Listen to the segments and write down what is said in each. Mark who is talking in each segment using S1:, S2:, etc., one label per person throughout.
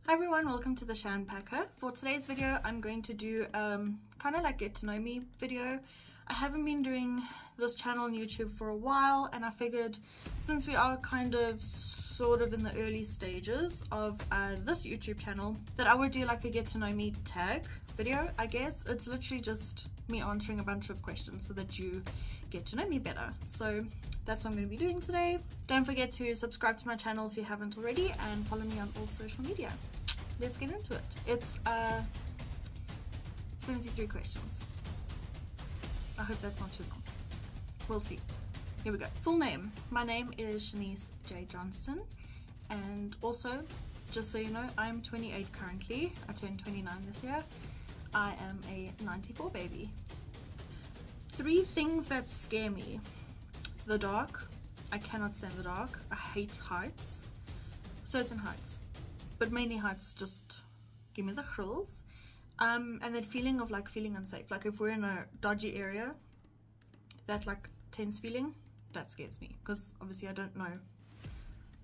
S1: Hi everyone, welcome to the Shan Packer. For today's video, I'm going to do kind of like get to know me video. I haven't been doing this channel on YouTube for a while, and I figured since we are kind of sort of in the early stages of this YouTube channel, that I would do like a get to know me tag video. I guess it's literally just me answering a bunch of questions so that you get to know me better. So that's what I'm going to be doing today. Don't forget to subscribe to my channel if you haven't already, and follow me on all social media. Let's get into it. It's 73 questions. I hope that's not too long. We'll see. Here we go. Full name. My name is Shanice J. Johnston, and also, just so you know, I'm 28 currently. I turned 29 this year. I am a 94 baby. 3 things that scare me. The dark. I cannot stand the dark. I hate heights. Certain heights, but mainly heights just give me the chills. And that feeling of like feeling unsafe. Like if we're in a dodgy area, that like tense feeling, that scares me, because obviously I don't know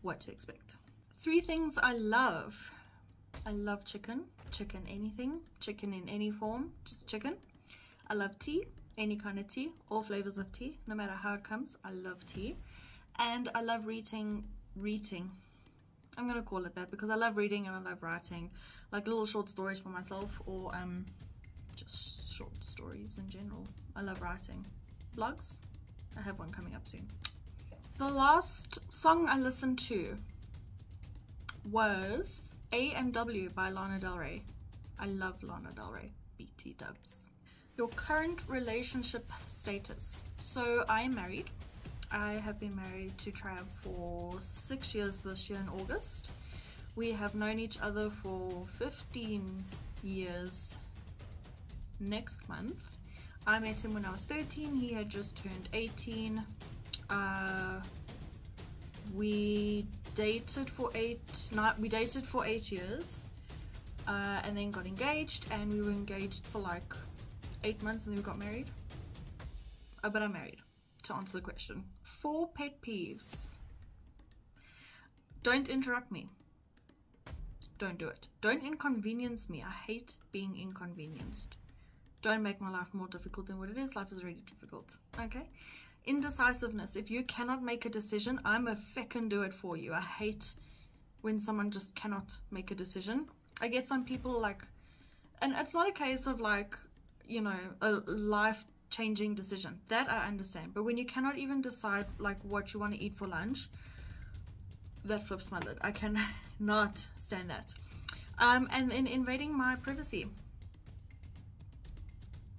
S1: what to expect. 3 things I love. I love chicken. Chicken anything. Chicken in any form. Just chicken. I love tea. Any kind of tea. All flavors of tea. No matter how it comes. I love tea. And I love reading. I'm gonna call it that because I love reading and I love writing like little short stories for myself, or just short stories in general. I love writing. Blogs. I have one coming up soon. The last song I listened to was AMW by Lana Del Rey. I love Lana Del Rey. BT dubs. Your current relationship status. So I am married. I have been married to Trav for 6 years this year in August. We have known each other for 15 years next month. I met him when I was 13. He had just turned 18. We dated for 8 years, and then got engaged, and we were engaged for like 8 months, and then we got married. But I'm married, to answer the question. 4 pet peeves. Don't interrupt me. Don't do it. Don't inconvenience me. I hate being inconvenienced. Don't make my life more difficult than what it is. Life is already difficult. Okay? Indecisiveness. If you cannot make a decision, I'm a feckin' do it for you. I hate when someone just cannot make a decision. I get some people like, and it's not a case of like, you know, a life-changing decision. That I understand. But when you cannot even decide like what you want to eat for lunch, that flips my lid. I cannot stand that. And then invading my privacy.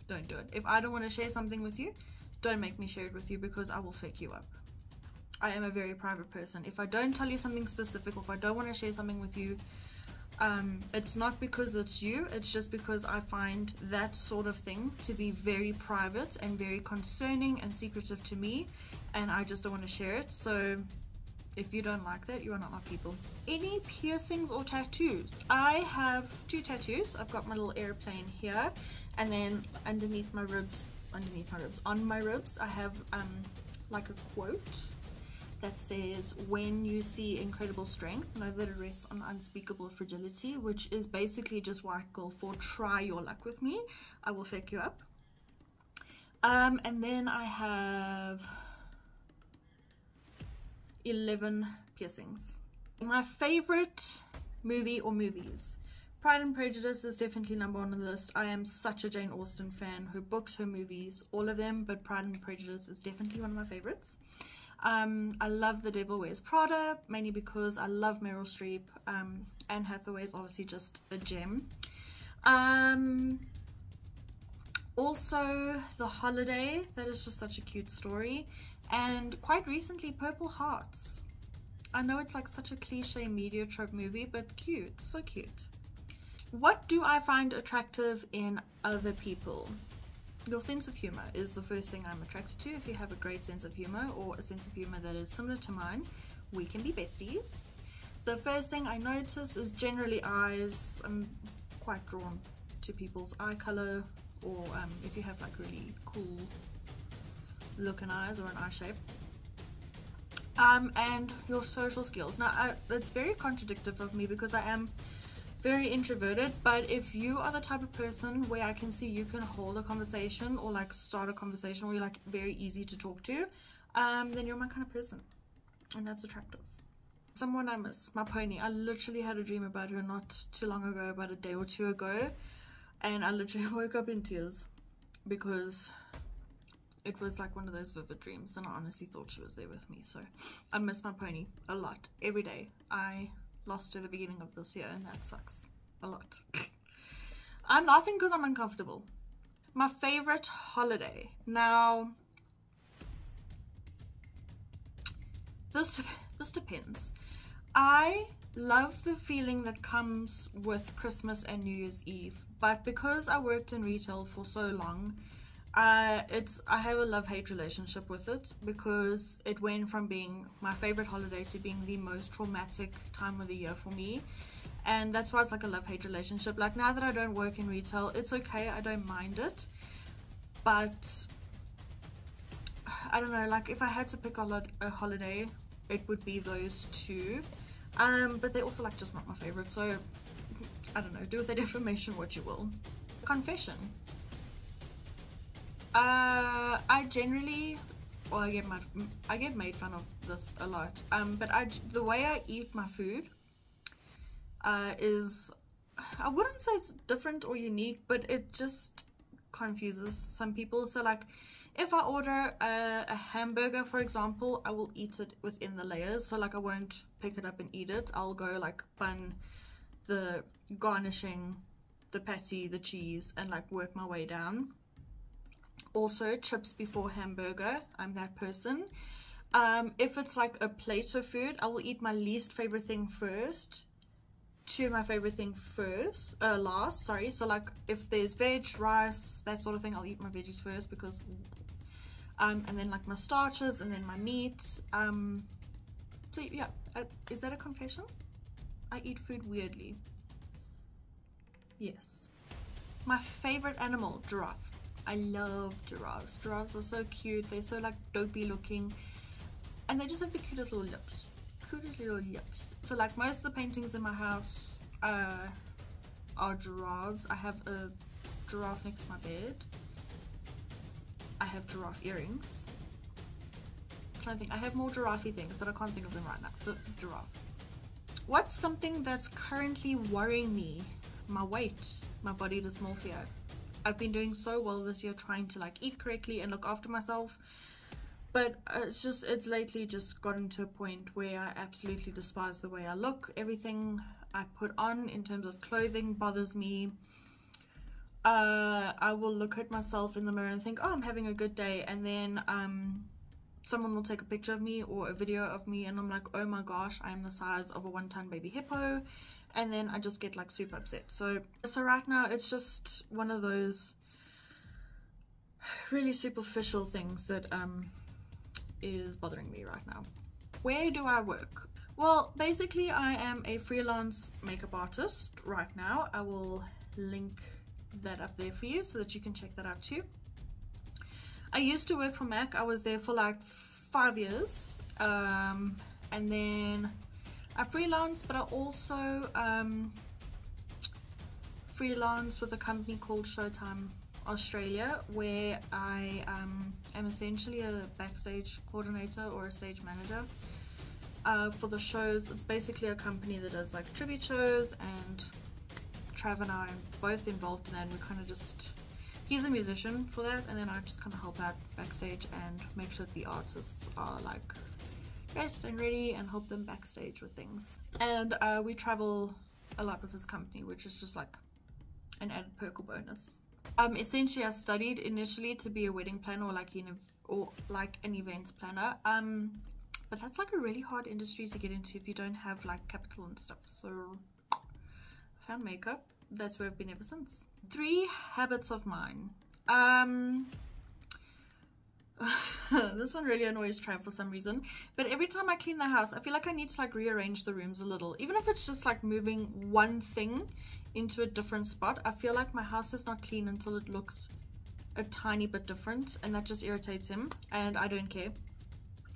S1: Don't do it. If I don't want to share something with you, don't make me share it with you, because I will fuck you up. I am a very private person. If I don't tell you something specific, or if I don't want to share something with you, it's not because it's you, it's just because I find that sort of thing to be very private and very concerning and secretive to me, and I just don't want to share it. So if you don't like that, you are not my people. Any piercings or tattoos? I have 2 tattoos. I've got my little airplane here, and then on my ribs, I have like a quote that says, "When you see incredible strength, know that it rests on unspeakable fragility," which is basically just white girl for try your luck with me. I will fuck you up. And then I have 11 piercings. My favorite movie or movies. Pride and Prejudice is definitely number 1 on the list. I am such a Jane Austen fan. Her books, her movies, all of them, but Pride and Prejudice is definitely one of my favorites. I love The Devil Wears Prada, mainly because I love Meryl Streep. Anne Hathaway is obviously just a gem. Also, The Holiday, that is just such a cute story. And quite recently, Purple Hearts. I know it's like such a cliche media trope movie, but cute, so cute. What do I find attractive in other people? Your sense of humor is the first thing I'm attracted to. If you have a great sense of humor, or a sense of humor that is similar to mine, we can be besties. The first thing I notice is generally eyes. I'm quite drawn to people's eye color, or if you have like really cool looking eyes or an eye shape. And your social skills. Now, it's very contradictory of me because I am very introverted, but if you are the type of person where I can see you can hold a conversation or like start a conversation, or you're like very easy to talk to, then you're my kind of person, and that's attractive. Someone I miss, my pony. I literally had a dream about her not too long ago, about a day or two ago, and I literally woke up in tears because it was like one of those vivid dreams, and I honestly thought she was there with me. So I miss my pony a lot, every day. I lost her the beginning of this year, and that sucks a lot. I'm laughing because I'm uncomfortable. My favorite holiday. Now, this depends. I love the feeling that comes with Christmas and New Year's Eve, but because I worked in retail for so long, I have a love-hate relationship with it, because it went from being my favorite holiday to being the most traumatic time of the year for me. And that's why it's like a love-hate relationship. Like, now that I don't work in retail, it's okay, I don't mind it, but I don't know, like if I had to pick a holiday, it would be those two. But they're also like just not my favorite, so I don't know, do with that information what you will. Confession. I generally, well, I get made fun of this a lot, but the way I eat my food is, I wouldn't say it's different or unique, but it just confuses some people. So like, if I order a hamburger, for example, I will eat it within the layers. So like, I won't pick it up and eat it. I'll go like bun, the garnishing, the patty, the cheese, and like work my way down. Also, chips before hamburger. I'm that person. If it's like a plate of food, I will eat my least favorite thing first to my favorite thing last, sorry. So like, if there's veg, rice, that sort of thing, I'll eat my veggies first, because and then like my starches, and then my meat. So yeah, is that a confession? I eat food weirdly. Yes. My favorite animal, giraffe. I love giraffes. Giraffes are so cute. They're so like dopey looking, and they just have the cutest little lips. Cutest little lips. So like, most of the paintings in my house are giraffes. I have a giraffe next to my bed. I have giraffe earrings. I'm trying to think. I have more giraffe things, but I can't think of them right now. The giraffe. What's something that's currently worrying me? My weight. My body dysmorphia. I've been doing so well this year, trying to like eat correctly and look after myself, but it's lately just gotten to a point where I absolutely despise the way I look. Everything I put on in terms of clothing bothers me. I will look at myself in the mirror and think, oh, I'm having a good day, and then someone will take a picture of me or a video of me, and I'm like, oh my gosh, I'm the size of a 1-ton baby hippo. And then I just get like super upset. So right now it's just one of those really superficial things that is bothering me right now. Where do I work? Well, basically I am a freelance makeup artist right now. I will link that up there for you so that you can check that out too. I used to work for MAC. I was there for like 5 years, and then I freelance, but I also freelance with a company called Showtime Australia, where I am essentially a backstage coordinator or a stage manager for the shows. It's basically a company that does like tribute shows, and Trav and I are both involved in that, and we kind of just, he's a musician for that, and then I just kind of help out backstage and make sure that the artists are like dressed and ready, and help them backstage with things. And we travel a lot with this company, which is just like an added perk or bonus. Essentially I studied initially to be a wedding planner, or like an events planner, but that's like a really hard industry to get into if you don't have like capital and stuff. So I found makeup. That's where I've been ever since. 3 habits of mine. This one really annoys Trav for some reason, but every time I clean the house, I feel like I need to like rearrange the rooms a little, even if it's just like moving one thing into a different spot. I feel like my house is not clean until it looks a tiny bit different, and that just irritates him, and I don't care.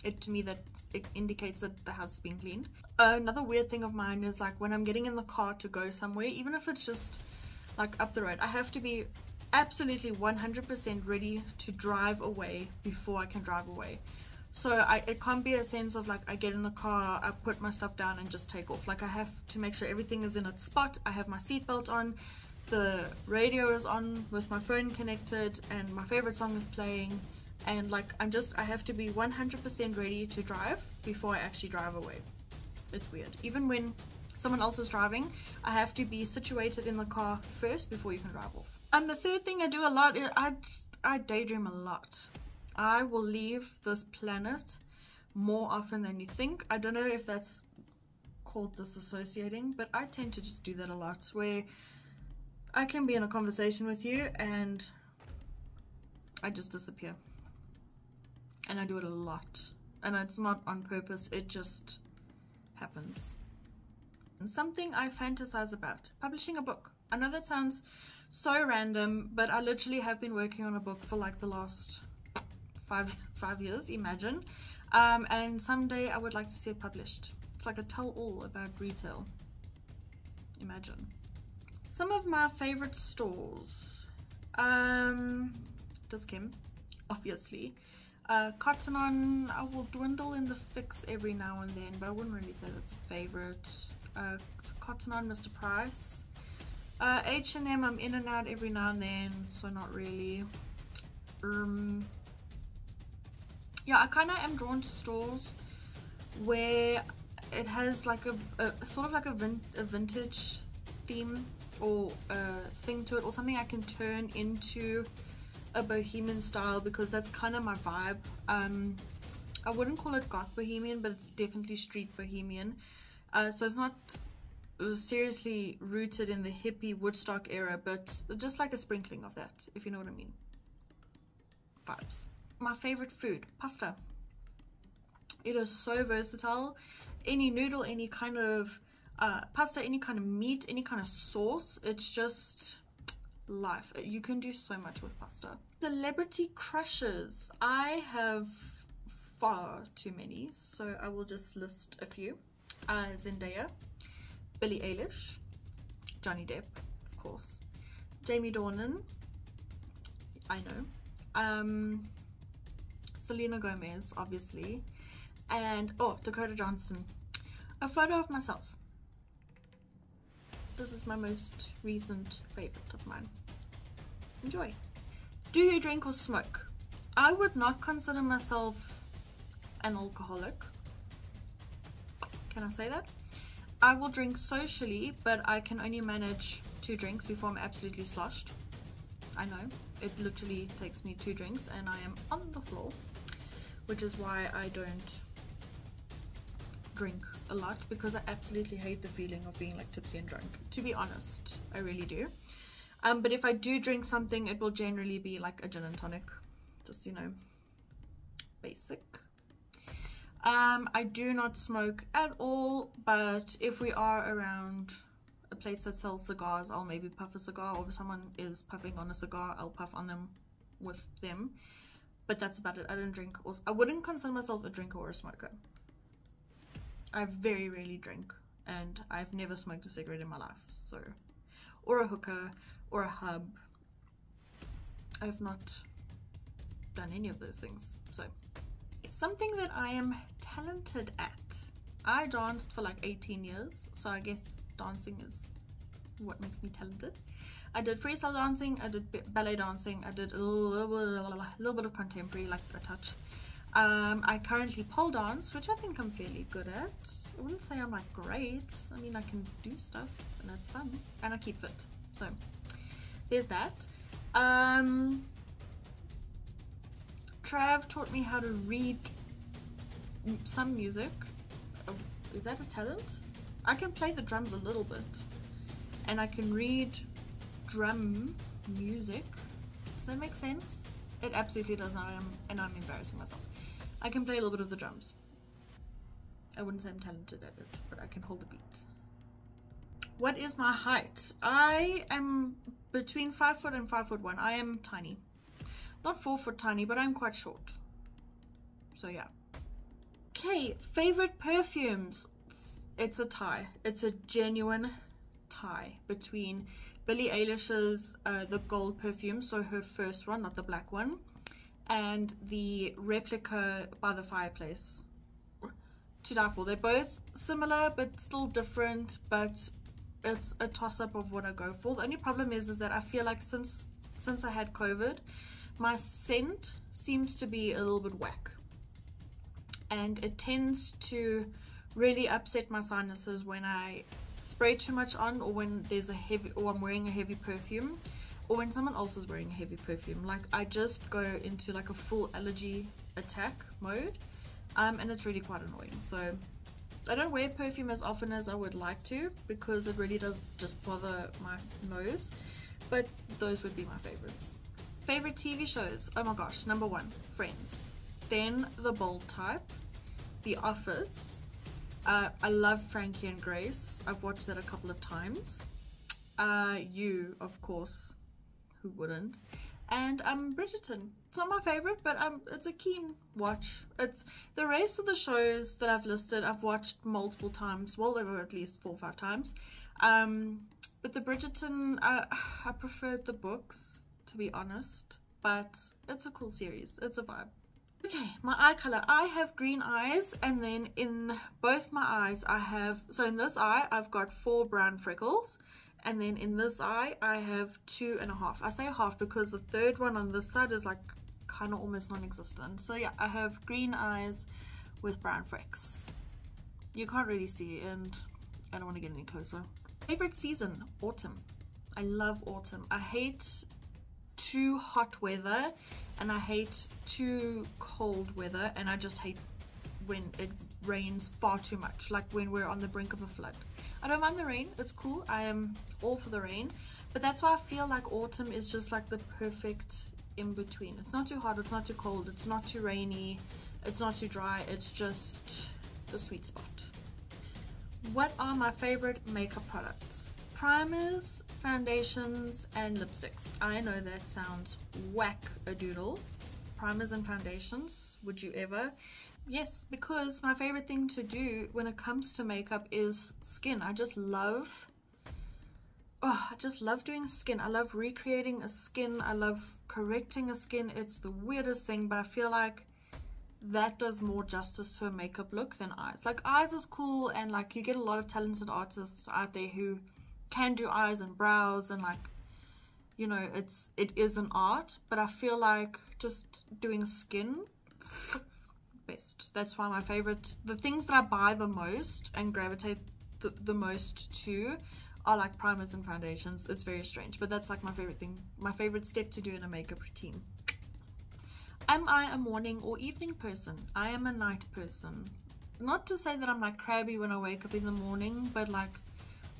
S1: to me that it indicates that the house is being cleaned. Another weird thing of mine is like when I'm getting in the car to go somewhere, even if it's just like up the road, I have to be absolutely 100% ready to drive away before I can drive away. So it can't be a sense of like I get in the car, I put my stuff down and just take off. Like I have to make sure everything is in its spot. I have my seatbelt on, the radio is on with my phone connected, and my favorite song is playing, and like I have to be 100% ready to drive before I actually drive away. It's weird. Even when someone else is driving, I have to be situated in the car first before you can drive off. And the third thing I do a lot is I daydream a lot. I will leave this planet more often than you think. I don't know if that's called disassociating, but I tend to just do that a lot, where I can be in a conversation with you and I just disappear. And I do it a lot. And it's not on purpose, it just happens. And something I fantasize about, publishing a book. I know that sounds so random, but I literally have been working on a book for like the last five years, imagine. And someday I would like to see it published. It's like a tell-all about retail. Imagine. Some of my favorite stores. Dis-Chem, obviously. Cotton On, I will dwindle in the Fix every now and then, but I wouldn't really say that's a favorite. Cotton On, Mr. Price. H&M, I'm in and out every now and then, so not really. Yeah, I kind of am drawn to stores where it has like a sort of like a vintage theme or thing to it, or something I can turn into a bohemian style, because that's kind of my vibe. I wouldn't call it goth bohemian, but it's definitely street bohemian. So it's not seriously rooted in the hippie Woodstock era, but just like a sprinkling of that, if you know what I mean. Vibes. My favorite food, pasta. It is so versatile. Any noodle, any kind of pasta, any kind of meat, any kind of sauce, it's just life. You can do so much with pasta. Celebrity crushes, I have far too many, so I will just list a few. Zendaya, Billie Eilish, Johnny Depp, of course, Jamie Dornan, I know, Selena Gomez, obviously, and oh, Dakota Johnson. A photo of myself. This is my most recent favorite of mine. Enjoy. Do you drink or smoke? I would not consider myself an alcoholic. Can I say that? I will drink socially, but I can only manage 2 drinks before I'm absolutely sloshed. I know, it literally takes me 2 drinks and I am on the floor, which is why I don't drink a lot, because I absolutely hate the feeling of being like tipsy and drunk, to be honest. I really do. But if I do drink something, it will generally be like a gin and tonic, just, you know, basic. I do not smoke at all, but if we are around a place that sells cigars, I'll maybe puff a cigar, or if someone is puffing on a cigar, I'll puff on them with them. But that's about it. I don't drink, or I wouldn't consider myself a drinker or a smoker. I very rarely drink, and I've never smoked a cigarette in my life, so, or a hookah or a hub. I've not done any of those things. So something that I am talented at. I danced for like 18 years, so I guess dancing is what makes me talented. I did freestyle dancing, I did ballet dancing, I did a little bit of contemporary, like a touch. I currently pole dance, which I think I'm fairly good at. I wouldn't say I'm like great. I mean, I can do stuff and it's fun, and I keep fit, so there's that. Trav taught me how to read some music. Oh, is that a talent? I can play the drums a little bit, and I can read drum music. Does that make sense? It absolutely does not, and I'm embarrassing myself. I can play a little bit of the drums. I wouldn't say I'm talented at it, but I can hold a beat. What is my height? I am between 5 foot and 5'1". I am tiny. Not 4 foot tiny, but I'm quite short. So yeah. Okay, favorite perfumes. It's a tie. It's a genuine tie between Billie Eilish's the gold perfume, so her first one, not the black one, and the replica by the fireplace. To die for. They're both similar but still different, but it's a toss-up of what I go for. The only problem is that I feel like since I had COVID, my scent seems to be a little bit whack, and it tends to really upset my sinuses when I spray too much on, or when there's a heavy, or I'm wearing a heavy perfume, or when someone else is wearing a heavy perfume. Like, I just go into like a full allergy attack mode, and it's really quite annoying. So I don't wear perfume as often as I would like to, because it really does just bother my nose. But those would be my favorites. Favorite TV shows? Oh my gosh, number 1, Friends. Then The Bold Type, The Office. I love Frankie and Grace. I've watched that a couple of times. You, of course, who wouldn't? And Bridgerton. It's not my favorite, but it's a keen watch. It's the rest of the shows that I've listed, I've watched multiple times. Well, there were at least 4 or 5 times. But the Bridgerton, I preferred the books, to be honest. But it's a cool series. It's a vibe. Okay, my eye color. I have green eyes, and then in both my eyes I have, so in this eye I've got 4 brown freckles, and then in this eye I have 2.5. I say half because the third one on this side is like kind of almost non-existent. So yeah, I have green eyes with brown frecks. You can't really see, and I don't want to get any closer. Favorite season? Autumn. I love autumn. I hate too hot weather, and I hate too cold weather, and I just hate when it rains far too much, like when we're on the brink of a flood. I don't mind the rain, it's cool, I am all for the rain, but that's why I feel like autumn is just like the perfect in between. It's not too hot, it's not too cold, it's not too rainy, it's not too dry, it's just the sweet spot. What are my favorite makeup products? Primers, foundations, and lipsticks. I know that sounds whack-a-doodle. Primers and foundations, would you ever? Yes, because my favorite thing to do when it comes to makeup is skin. I just love doing skin. I love recreating a skin. I love correcting a skin. It's the weirdest thing, but I feel like that does more justice to a makeup look than eyes. Like, eyes is cool, and like you get a lot of talented artists out there who can do eyes and brows, and like, you know, it is an art, but I feel like just doing skin, best. That's why my favorite, the things that I buy the most and gravitate the most to are like primers and foundations. It's very strange, but that's like my favorite thing, my favorite step to do in a makeup routine. Am I a morning or evening person? I am a night person. Not to say that I'm like crabby when I wake up in the morning, but like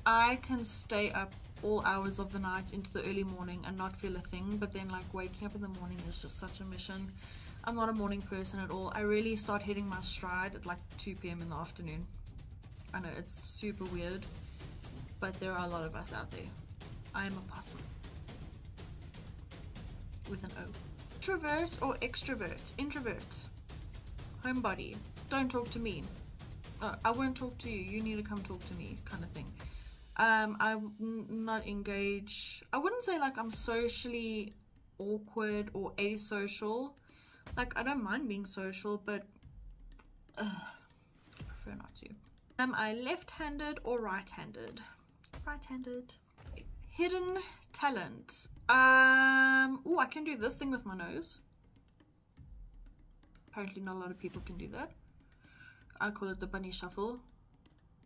S1: I can stay up all hours of the night into the early morning and not feel a thing, but then like waking up in the morning is just such a mission. I'm not a morning person at all. I really start hitting my stride at like 2 p.m. in the afternoon. I know it's super weird, but there are a lot of us out there. I am a possum with an O. Introvert or extrovert? Introvert. Homebody. Don't talk to me. I won't talk to you. You need to come talk to me, kind of thing. I'm not engaged. I wouldn't say like I'm socially awkward or asocial. Like, I don't mind being social, but I prefer not to. Am I left-handed or right-handed? Right-handed. Hidden talent. Oh, I can do this thing with my nose. Apparently not a lot of people can do that. I call it the bunny shuffle,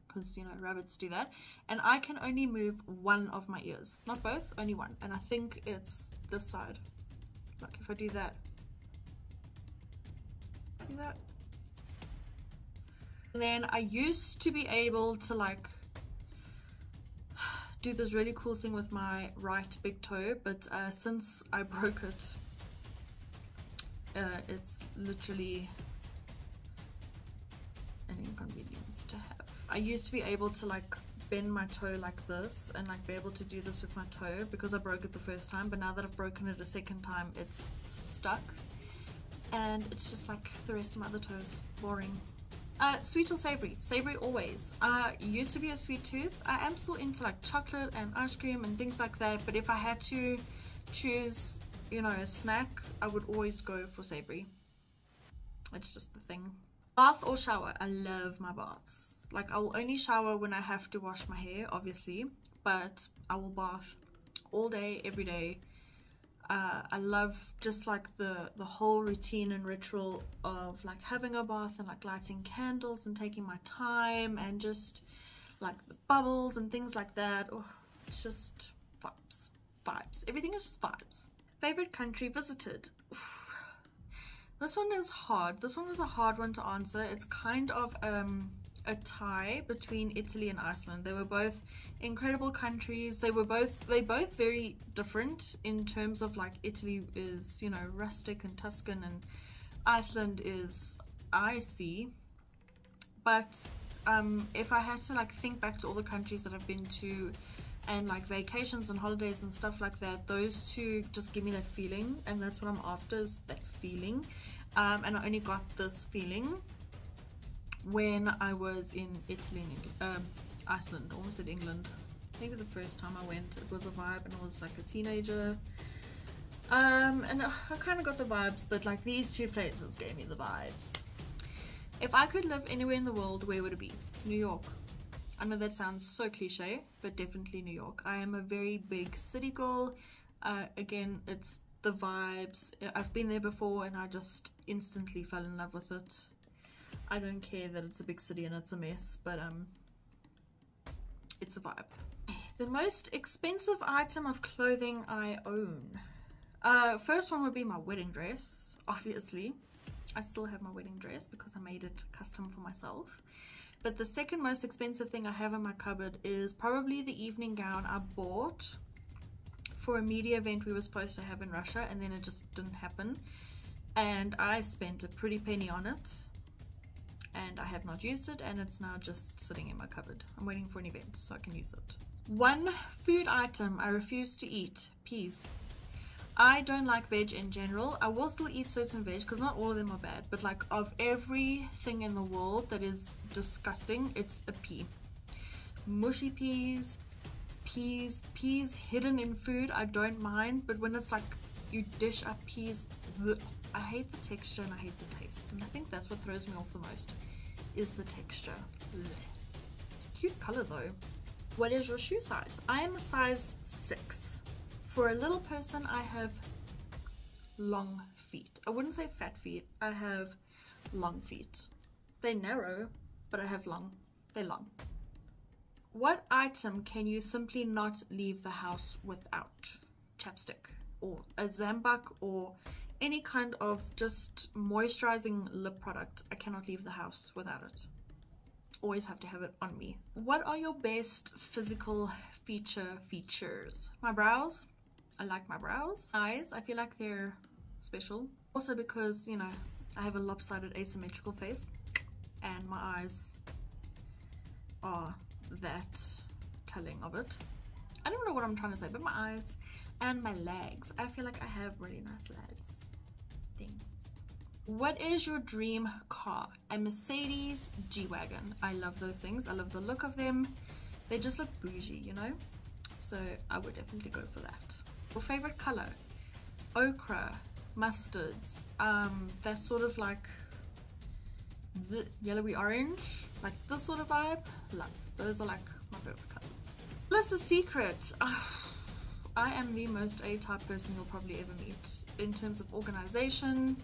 S1: because, you know, rabbits do that. And I can only move one of my ears, not both, only one. And I think it's this side. Like, if I do that, and then I used to be able to like do this really cool thing with my right big toe, but since I broke it, it's literally an inconvenience to have. I used to be able to like bend my toe like this and like be able to do this with my toe because I broke it the first time, but now that I've broken it a second time, it's stuck, and it's just like the rest of my other toes, boring. Sweet or savory? Savory always. I used to be a sweet tooth. I am still into like chocolate and ice cream and things like that, but if I had to choose, you know, a snack, I would always go for savory. It's just the thing. Bath or shower? I love my baths. Like, I will only shower when I have to wash my hair, obviously, but I will bath all day, every day. I love just like the whole routine and ritual of like having a bath and like lighting candles and taking my time and just like the bubbles and things like that. Oh, it's just vibes. Everything is just vibes. Favorite country visited? Oof. This one is hard. This one was a hard one to answer. It's kind of a tie between Italy and Iceland. They were both incredible countries. They both very different in terms of like Italy is, you know, rustic and Tuscan, and Iceland is icy. But if I had to like think back to all the countries that I've been to and like vacations and holidays and stuff like that, those two just give me that feeling, and that's what I'm after, is that feeling. And I only got this feeling when I was in Italy and Iceland, almost at England. I think the first time I went, it was a vibe, and I was like a teenager. And I kind of got the vibes, but like these two places gave me the vibes. If I could live anywhere in the world, where would it be? New York. I know that sounds so cliche, but definitely New York. I am a very big city girl. Again, it's the vibes. I've been there before and I just instantly fell in love with it. I don't care that it's a big city and it's a mess, but it's a vibe. The most expensive item of clothing I own. First one would be my wedding dress, obviously. I still have my wedding dress because I made it custom for myself. But the second most expensive thing I have in my cupboard is probably the evening gown I bought for a media event we were supposed to have in Russia, and then it just didn't happen. And I spent a pretty penny on it, and I have not used it, and it's now just sitting in my cupboard. I'm waiting for an event so I can use it. One food item I refuse to eat: peas. I don't like veg in general. I will still eat certain veg because not all of them are bad, but like of everything in the world that is disgusting, it's a pea. Mushy peas, peas hidden in food, I don't mind, but when it's like you dish up peas, bleh, I hate the texture and I hate the taste, and I think that's what throws me off the most, is the texture. Bleh. It's a cute color though. What is your shoe size? I am a size 6. For a little person, I have long feet. I wouldn't say fat feet. I have long feet. They're narrow, but I have long. They're long. What item can you simply not leave the house without? Chapstick or a Zambuk or any kind of just moisturizing lip product. I cannot leave the house without it. Always have to have it on me. What are your best physical features? My brows. I like my brows. Eyes, I feel like they're special. Also because, you know, I have a lopsided asymmetrical face and my eyes are that telling of it. I don't know what I'm trying to say, but my eyes and my legs. I feel like I have really nice legs. Thanks. What is your dream car? A Mercedes G-Wagon. I love those things. I love the look of them. They just look bougie, you know? So I would definitely go for that. Your favorite color? Ochre, mustards, that sort of like the yellowy orange, like this sort of vibe. Love. Those are like my favorite colors. What's the secret? I am the most A-type person you'll probably ever meet in terms of organization,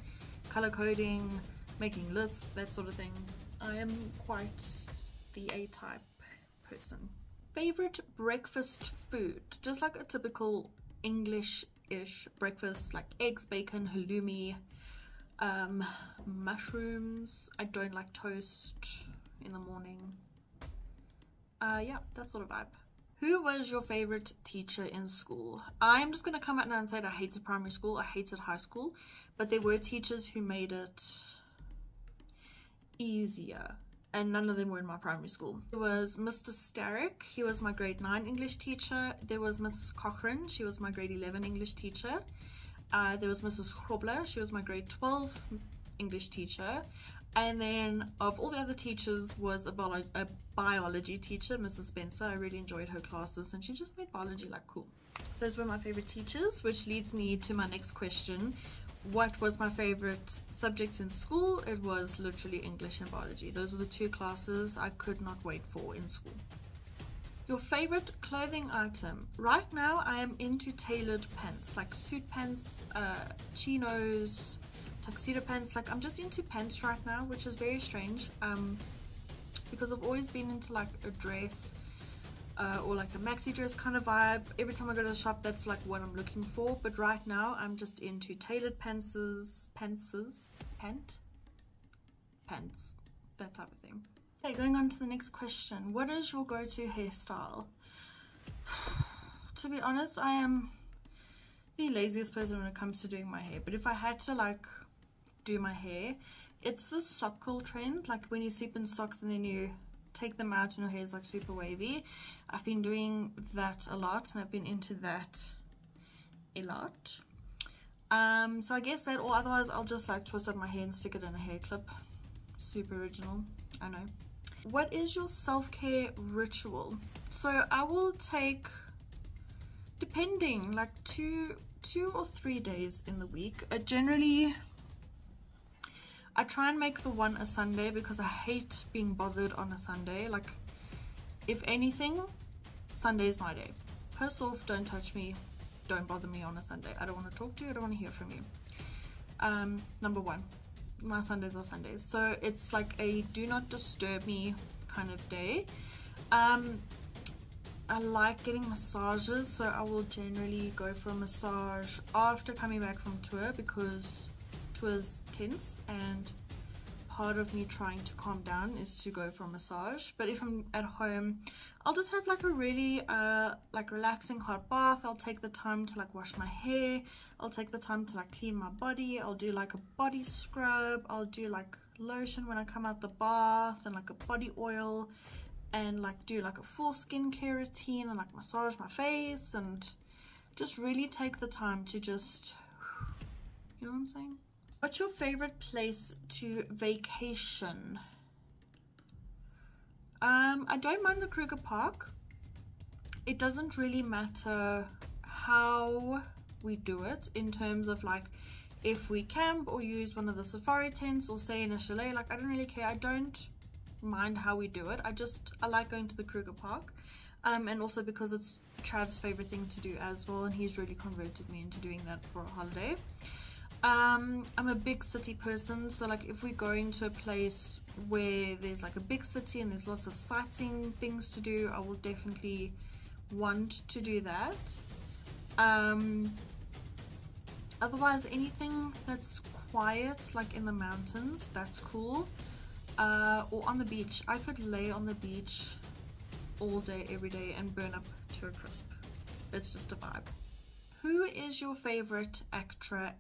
S1: color coding, making lists, that sort of thing. I am quite the A-type person. Favorite breakfast food? Just like a typical English-ish breakfast, like eggs, bacon, halloumi, mushrooms. I don't like toast in the morning. Yeah, that sort of vibe. Who was your favorite teacher in school? I'm just gonna come out now and say that I hated primary school, I hated high school, but there were teachers who made it easier, and none of them were in my primary school. There was Mr. Starrick, he was my grade 9 English teacher. There was Mrs. Cochran, she was my grade 11 English teacher. There was Mrs. Grobler, she was my grade 12 English teacher. And then of all the other teachers was a biology teacher, Mrs. Spencer. I really enjoyed her classes and she just made biology like cool. Those were my favorite teachers, which leads me to my next question. What was my favorite subject in school? It was literally English and biology. Those were the two classes I could not wait for in school. Your favorite clothing item? Right now I am into tailored pants, like suit pants, chinos, tuxedo pants. Like I'm just into pants right now, which is very strange, because I've always been into like a dress or like a maxi dress kind of vibe. Every time I go to the shop, that's like what I'm looking for. But right now I'm just into tailored pants, that type of thing. Okay, going on to the next question. What is your go-to hairstyle? To be honest, I am the laziest person when it comes to doing my hair, but if I had to like do my hair, it's the sockle trend, like when you sleep in socks and then you take them out and your hair is like super wavy. I've been doing that a lot and I've been into that a lot. So I guess that, or otherwise I'll just like twist up my hair and stick it in a hair clip. Super original, I know. What is your self-care ritual? So I will take, depending, like two or 3 days in the week. I try and make the one a Sunday because I hate being bothered on a Sunday. Like, if anything, Sunday is my day. Piss off, don't touch me, don't bother me on a Sunday. I don't want to talk to you, I don't want to hear from you. Number one, my Sundays are Sundays. So it's like a do not disturb me kind of day. I like getting massages, so I will generally go for a massage after coming back from tour because tour's tense and part of me trying to calm down is to go for a massage. But if I'm at home, I'll just have like a really like relaxing hot bath. I'll take the time to like wash my hair, I'll take the time to like clean my body, I'll do like a body scrub, I'll do like lotion when I come out the bath and like a body oil, and like do like a full skincare routine and like massage my face and just really take the time to just, you know what I'm saying? What's your favorite place to vacation? I don't mind the Kruger Park. It doesn't really matter how we do it in terms of like if we camp or use one of the safari tents or stay in a chalet. Like I don't really care. I don't mind how we do it. I like going to the Kruger Park, and also because it's Trav's favorite thing to do as well, and he's really converted me into doing that for a holiday. I'm a big city person, so like if we're going to a place where there's like a big city and there's lots of sightseeing things to do, I will definitely want to do that. Otherwise, anything that's quiet, like in the mountains, that's cool. Or on the beach. I could lay on the beach all day, every day, and burn up to a crisp. It's just a vibe. Who is your favorite actor?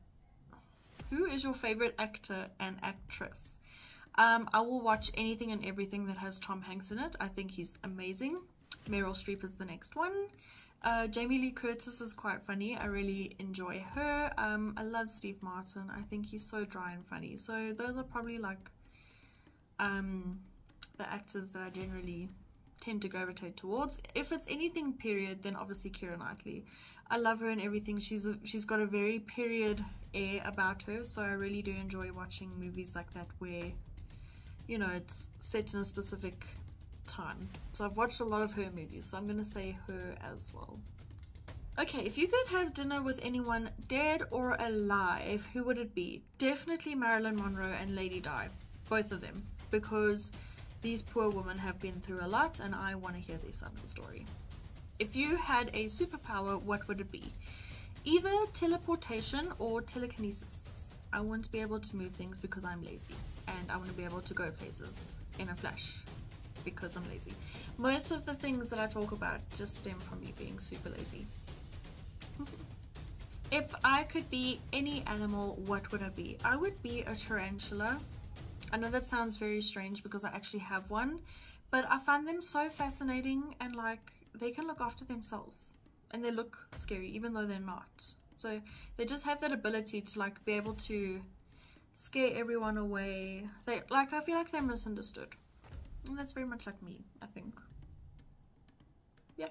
S1: Who is your favorite actor and actress? I will watch anything and everything that has Tom Hanks in it. I think he's amazing. Meryl Streep is the next one. Jamie Lee Curtis is quite funny. I really enjoy her. I love Steve Martin. I think he's so dry and funny. So those are probably like the actors that I generally tend to gravitate towards. If it's anything period, then obviously Keira Knightley. I love her and everything. She's got a very period air about her, so I really do enjoy watching movies like that where, you know, it's set in a specific time. So I've watched a lot of her movies, so I'm gonna say her as well. Okay, if you could have dinner with anyone dead or alive, who would it be? Definitely Marilyn Monroe and Lady Di, both of them, because these poor women have been through a lot and I want to hear their side of the story. If you had a superpower, what would it be? Either teleportation or telekinesis. I want to be able to move things because I'm lazy, and I want to be able to go places in a flash because I'm lazy. Most of the things that I talk about just stem from me being super lazy. If I could be any animal, what would I be? I would be a tarantula. I know that sounds very strange because I actually have one, but I find them so fascinating, and like they can look after themselves and they look scary even though they're not. So they just have that ability to like be able to scare everyone away. They like, I feel like they're misunderstood. And that's very much like me, I think. Yeah.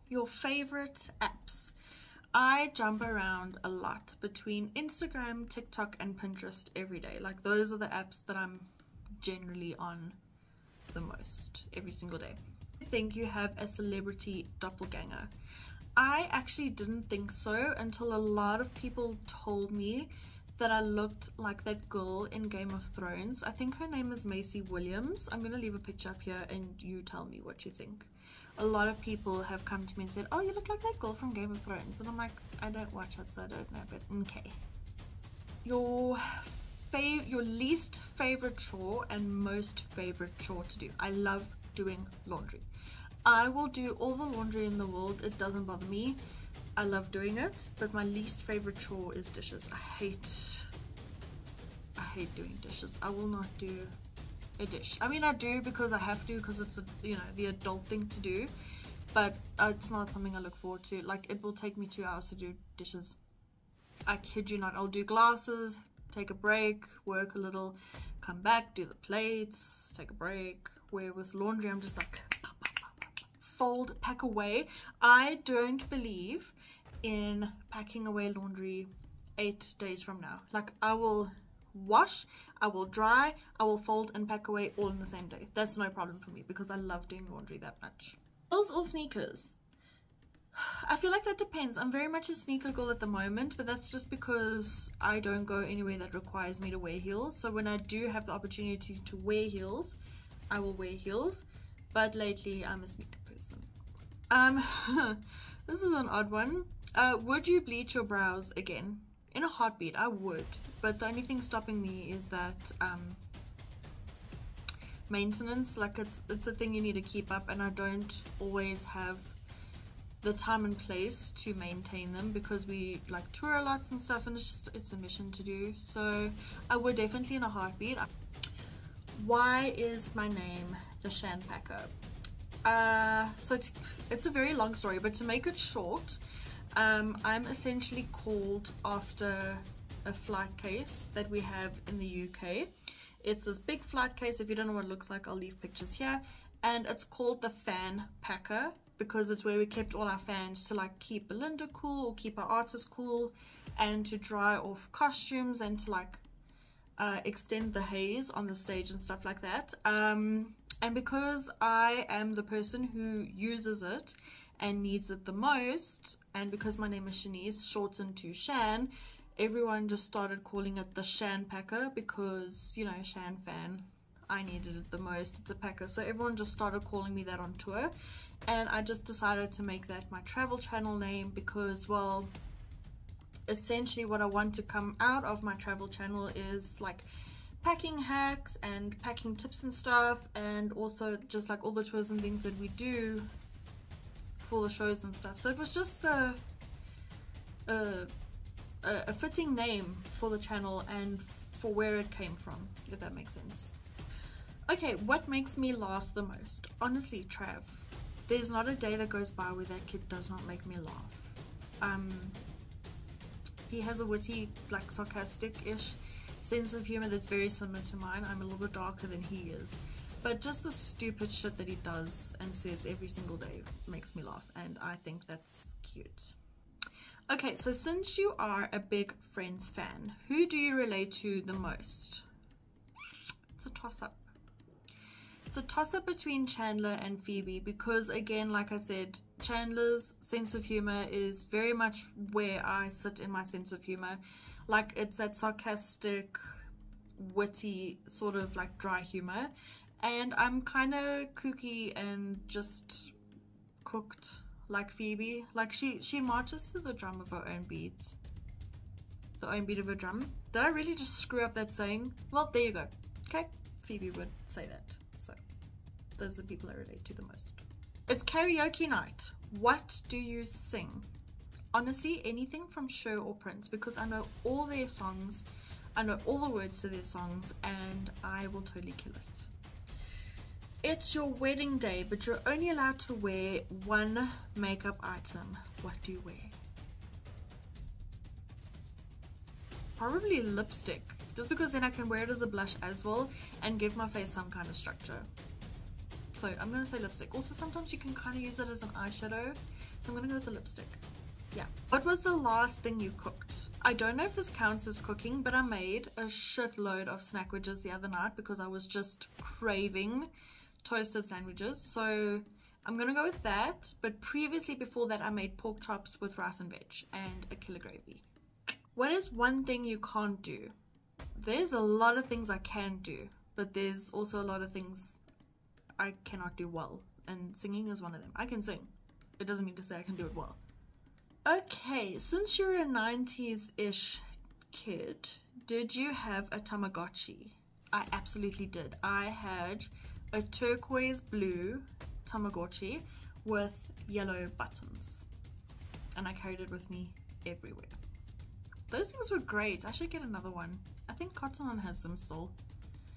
S1: Your favorite apps. I jump around a lot between Instagram, TikTok, and Pinterest every day. Like, those are the apps that I'm generally on the most every single day. I think you have a celebrity doppelganger. I actually didn't think so until a lot of people told me that I looked like that girl in Game of Thrones. I think her name is Macy Williams. I'm gonna leave a picture up here and you tell me what you think. A lot of people have come to me and said, oh, you look like that girl from Game of Thrones. And I'm like, I don't watch it, so I don't know, but okay. Your least favorite chore and most favorite chore to do. I love doing laundry. I will do all the laundry in the world. It doesn't bother me. I love doing it, but my least favorite chore is dishes. I hate doing dishes. I will not do a dish. I mean, I do because I have to, because it's a, you know, the adult thing to do, but it's not something I look forward to. Like, it will take me 2 hours to do dishes. I kid you not. I'll do glasses, take a break, work a little, come back, do the plates, take a break. Where with laundry, I'm just like fold, pack away. I don't believe in packing away laundry 8 days from now. Like, I will wash, I will dry, I will fold and pack away all in the same day. That's no problem for me because I love doing laundry that much. Heels or sneakers? I feel like that depends. I'm very much a sneaker girl at the moment, but that's just because I don't go anywhere that requires me to wear heels. So when I do have the opportunity to wear heels, I will wear heels. But lately I'm a sneaker person. This is an odd one. Would you bleach your brows again? In a heartbeat, I would. But the only thing stopping me is that maintenance. Like, it's a thing you need to keep up, and I don't always have the time and place to maintain them because we like tour a lot and stuff, and it's a mission to do. So I would definitely in a heartbeat. Why is my name the Shan Packer? So it's a very long story, but to make it short, I'm essentially called after a flight case that we have in the UK. It's this big flight case. If you don't know what it looks like, I'll leave pictures here. And it's called the Fan Packer because it's where we kept all our fans to like keep Belinda cool or keep our artists cool, and to dry off costumes, and to like extend the haze on the stage and stuff like that. And because I am the person who uses it and needs it the most, and because my name is Shanice, shortened to Shan, everyone just started calling it the Shan Packer because, you know, Shan fan, I needed it the most. It's a packer. So everyone just started calling me that on tour, and I just decided to make that my travel channel name because, well, essentially what I want to come out of my travel channel is like packing hacks and packing tips and stuff, and also just like all the tours and things that we do for the shows and stuff. So it was just a fitting name for the channel and for where it came from, if that makes sense. Okay, what makes me laugh the most? Honestly, Trav, there's not a day that goes by where that kid does not make me laugh. He has a witty, like sarcastic-ish sense of humor that's very similar to mine. I'm a little bit darker than he is, but just the stupid shit that he does and says every single day makes me laugh, and I think that's cute. Okay, so since you are a big Friends fan, who do you relate to the most? It's a toss-up. It's a toss-up between Chandler and Phoebe because, again, like I said, Chandler's sense of humor is very much where I sit in my sense of humor. Like, it's that sarcastic, witty, sort of like dry humor. And I'm kind of kooky and just cooked like Phoebe. Like, she marches to the drum of her own beat. The own beat of her drum. Did I really just screw up that saying? Well, there you go. Okay, Phoebe would say that. So, those are the people I relate to the most. It's karaoke night. What do you sing? Honestly, anything from Cher or Prince, because I know all their songs, I know all the words to their songs, and I will totally kill it. It's your wedding day, but you're only allowed to wear one makeup item. What do you wear? Probably lipstick. just because then I can wear it as a blush as well and give my face some kind of structure. So I'm gonna say lipstick. Also sometimes you can kind of use it as an eyeshadow, so I'm gonna go with the lipstick. Yeah. What was the last thing you cooked? I don't know if this counts as cooking, but I made a shitload of snack wedges the other night because I was just craving toasted sandwiches. So I'm gonna go with that. But previously, before that, I made pork chops with rice and veg and a killer gravy. What is one thing you can't do? There's a lot of things I can do, but there's also a lot of things I cannot do well. And singing is one of them. I can sing. It doesn't mean to say I can do it well. Okay, since you're a 90s-ish kid, did you have a Tamagotchi? I absolutely did. I had a turquoise blue Tamagotchi with yellow buttons, and I carried it with me everywhere. Those things were great. I should get another one. I think Cotton On has them still.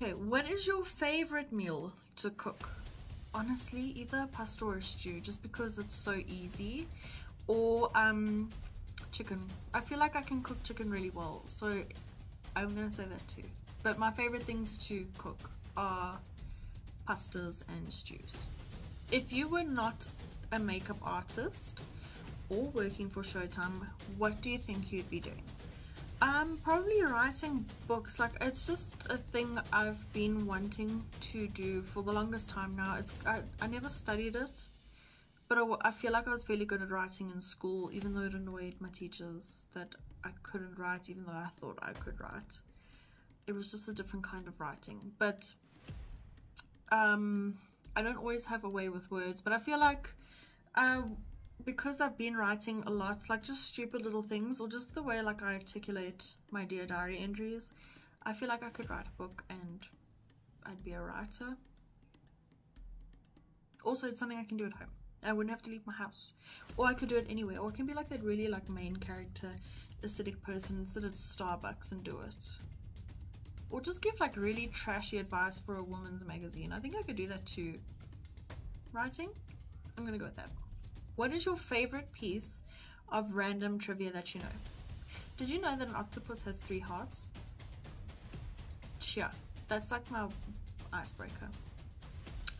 S1: Okay, what is your favorite meal to cook? Honestly, either pasta or stew, just because it's so easy. Or chicken. I feel like I can cook chicken really well, so I'm gonna say that too. But my favorite things to cook are pastas and stews. If you were not a makeup artist or working for Showtime, what do you think you'd be doing? Probably writing books. Like, it's just a thing I've been wanting to do for the longest time now. I never studied it, but I feel like I was fairly good at writing in school, even though it annoyed my teachers that I couldn't write, even though I thought I could write. It was just a different kind of writing. But I don't always have a way with words, but I feel like because I've been writing a lot, like just stupid little things, or just the way like I articulate my Dear Diary entries, I feel like I could write a book and I'd be a writer. Also, it's something I can do at home. I wouldn't have to leave my house, or I could do it anywhere, or I can be like that really like main character aesthetic person, sit at Starbucks and do it, or just give like really trashy advice for a woman's magazine. I think I could do that too. Writing, I'm gonna go with that. What is your favorite piece of random trivia that you know? Did you know that an octopus has 3 hearts? Yeah, that's like my icebreaker.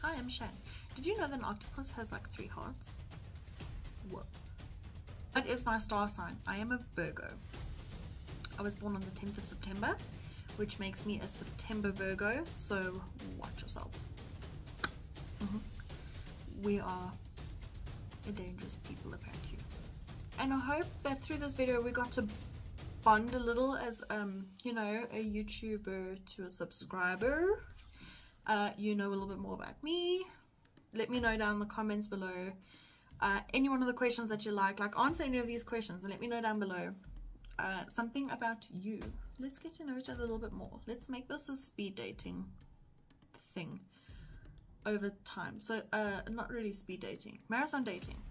S1: Hi, I'm Shan. Did you know that an octopus has like 3 hearts? Whoa. What is my star sign? I am a Virgo. I was born on the 10th of September, which makes me a September Virgo, so watch yourself. We are a dangerous people, apparently. And I hope that through this video we got to bond a little as you know, a YouTuber to a subscriber. You know a little bit more about me. Let me know down in the comments below any one of the questions that you like answer any of these questions, and let me know down below something about you. Let's get to know each other a little bit more. Let's make this a speed dating thing over time. So not really speed dating, marathon dating.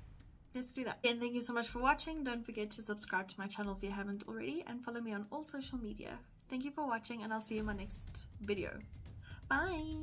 S1: Let's do that. And thank you so much for watching. Don't forget to subscribe to my channel if you haven't already, and follow me on all social media. Thank you for watching, and I'll see you in my next video. Bye.